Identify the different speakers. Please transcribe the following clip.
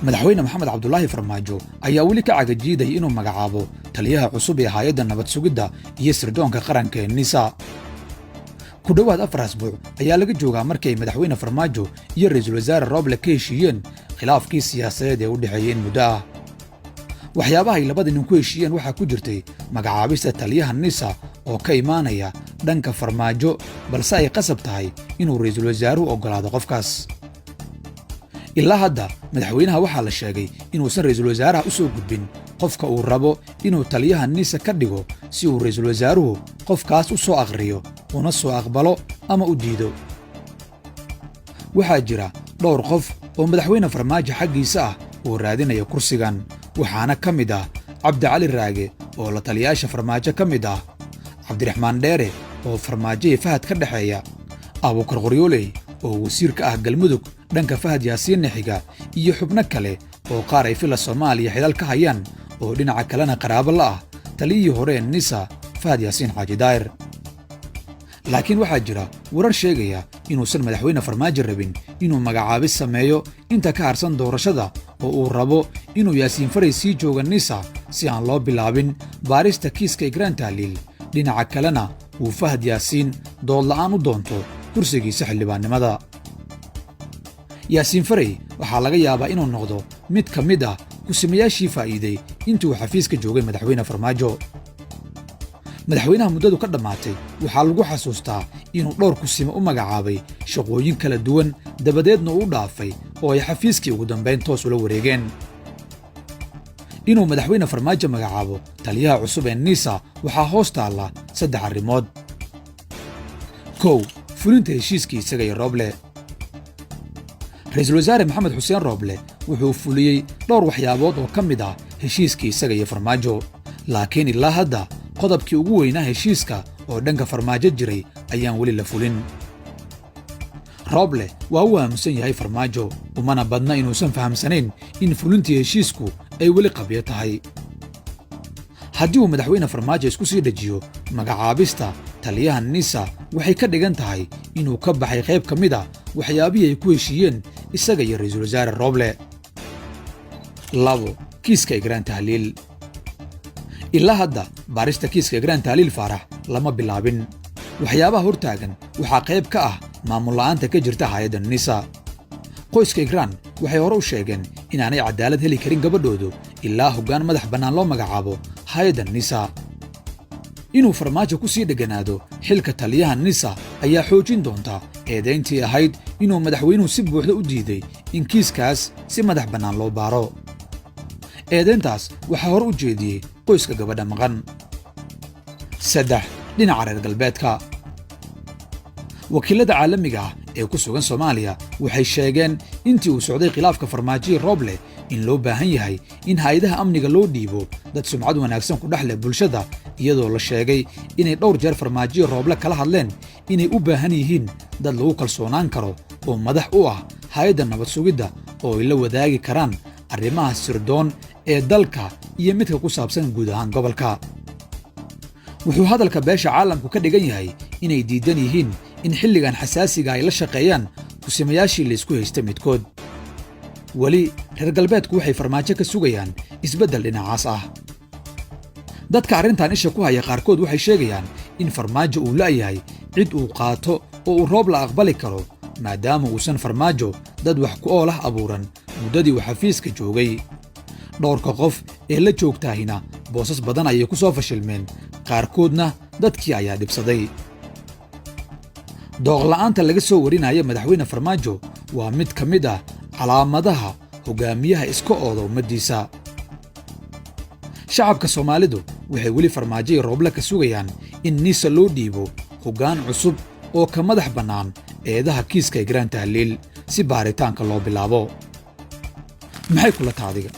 Speaker 1: madaxweyne maxamed cabdulaahi farmaajo ayaa weli ka cagajiiday inuu magacaabo taliyaha cusub ee hay'adda nabad sugidda iyo sirdoonka qaranka ee NISA. ku dhowaad 4 asbuuc ayaa laga joogaa markii ay madaxweyne farmaajo iyo ra'iisul wasaare Roble ka heshiiyeen khilaafkii siyaasadeed ee u dhexeeyay in muddo ah. waxyaabaha ay labada nin ku heshiiyeen waxaa ku jirtay magacaabista taliyaha NISA oo ka imaanaya dhanka farmaajo, balse ay qasab tahay inuu ra'iisul wasaaruhu oggolaado qofkaas. ilaa hadda madaxweynaha waxaa la sheegay inuusan ra'iisul wasaaraha u soo gudbin qofka uu rabo inuu taliyaha NISA ka dhigo si uu ra'iisul wasaaruhu qofkaas u soo akhriyo una soo aqbalo ama u diido. waxaa jira dhowr qof oo madaxweyne farmaajo xaggiisa ah oo raadinaya kursigan, waxaana ka mid ah Cabdi Cali Raage oo la taliyaasha farmaajo ka mid ah, Cabdiraxmaan Dheere oo farmaajo iyo Fahad ka dhexeeya, Abuukar Qoryooley oo wasiir ka ah Galmudug dhanka Fahad Yaasiin xiga, iyo xubno kale oo qaar ay fila Soomaaliya xilal ka hayaan oo dhinaca kalena qaraabo la ah taliyihii hore ee NISA Fahad Yaasiin Xaaji Daahir. laakiin waxaa jira warar sheegaya inuusan madaxweyne farmaajo rabin inuu magacaabis sameeyo inta ka harsan doorashada, oo uu rabo inuu Yaasiin Faray sii jooga NISA si aan loo bilaabin baarista kiiska Igraan Tahliil, dhinaca kalena uu Fahad Yaasiin dood la'aan u doonto kursigiisa xildhibaannimada. Yaasiin Faray waxaa laga yaabaa inuu noqdo mid ka mid ah kusimayaashii faa'iiday intii uu xafiiska joogay madaxweyne farmaajo. madaxweynaha muddadu ka dhammaatay waxaa lagu xasuustaa inuu dhowr kusimo u magacaabay shaqooyin kala duwan, dabadeedna uu dhaafay oo ay xafiiskii ugu dambayn toos ula wareegeen. inuu madaxweyne farmaajo magacaabo taliyaha cusub ee NISA waxaa hoos taalla 3 arrimood. 1. fulinta heshiiskii isaga iyo Roble. ra'iisul wasaare maxamed xuseen Roble wuxuu fuliyey dhowr waxyaabood oo ka mid ah heshiiskii isaga iyo farmaajo, laakiin ilaa hadda qodobkii ugu weynaa heshiiska oo dhanka farmaajo jiray ayaan weli la fulin. Roble waa uu aaminsan yahay farmaajo, umana badna inuusan fahamsanayn in fulintii heshiisku ay weli qabyo tahay. haddii uu madaxweyne farmaajo isku sii dhajiyo magacaabista taliyaha NISA, waxay ka dhigan tahay inuu ka baxay qayb ka mid ah waxyaabihii ay ku heshiiyeen isaga iyo ra'iisul wasaare Roble. 2. kiiska Igraan Tahliil. ilaa hadda baarista kiiska Igraan Tahliil Faarax lama bilaabin. waxyaabaha hortaagan waxaa qayb ka ah maamul la'aanta ka jirta hay'adda NISA. qoyska Igraan waxay hore u sheegeen inaanay cadaalad heli karin gabadhoodu ilaa hoggaan madax bannaan loo magacaabo hay'adda NISA. inuu farmaajo ku sii dheganaado xilka taliyaha NISA ayaa xoojin doonta eedayntii ahayd inuu madaxweynuhu si buuxda u diiday in kiiskaas si madax bannaan loo baaro. eedayntaas waxaa hore u jeediyey qoyska gabadha maqan. 3. dhinaca reer galbeedka. wakiilada caalamiga ah ee ku sugan Soomaaliya waxay sheegeen intii uu socday khilaafka farmaajo Roble in loo baahan yahay in hay'adaha amniga loo dhiibo dad sumcad wanaagsan ku dhex leh bulshada, iyadoo la sheegay inay dhowr jeer farmaajo Roble kala hadleen inay u baahan yihiin dad lagu kalsoonaan karo oo madax u ah hay'adda nabad sugidda oo ay la wadaagi karaan arrimaha sirdoon ee dalka iyo midka ku saabsan guud ahaan gobolka. wuxuu hadalka beesha caalamku ka dhigan yahay inay diidan yihiin in xilligan xasaasiga ay la shaqeeyaan kusimayaashii la isku haysta midkood. weli reer galbeedku waxay farmaajo ka sugayaan isbeddel dhinacaas ah. dadka arrintan isha ku haya qaarkood waxay sheegayaan in farmaajo uu la'yahay cid uu qaato oo uu Roble aqbali karo, maadaama uusan farmaajo dad wax ku ool ah abuuran muddadii uu xafiiska joogay. dhowrka qof ee la joogtaahina boosas badan ayay ku soo fashilmeen, qaarkoodna dadkii ayaa dhibsaday. dooqla'aanta laga soo warinaya madaxweyne farmaajo waa mid ka mid ah calaamadaha hogaamiyaha iska ooda ummaddiisa. shacabka Soomaalidu waxay weli farmaajo iyo Roble ka sugayaan in NISA loo dhiibo hoggaan cusub oo ka madax bannaan eedaha kiiska Igraan Tahliil si baaritaanka loo bilaabo. maxay kula taadiga?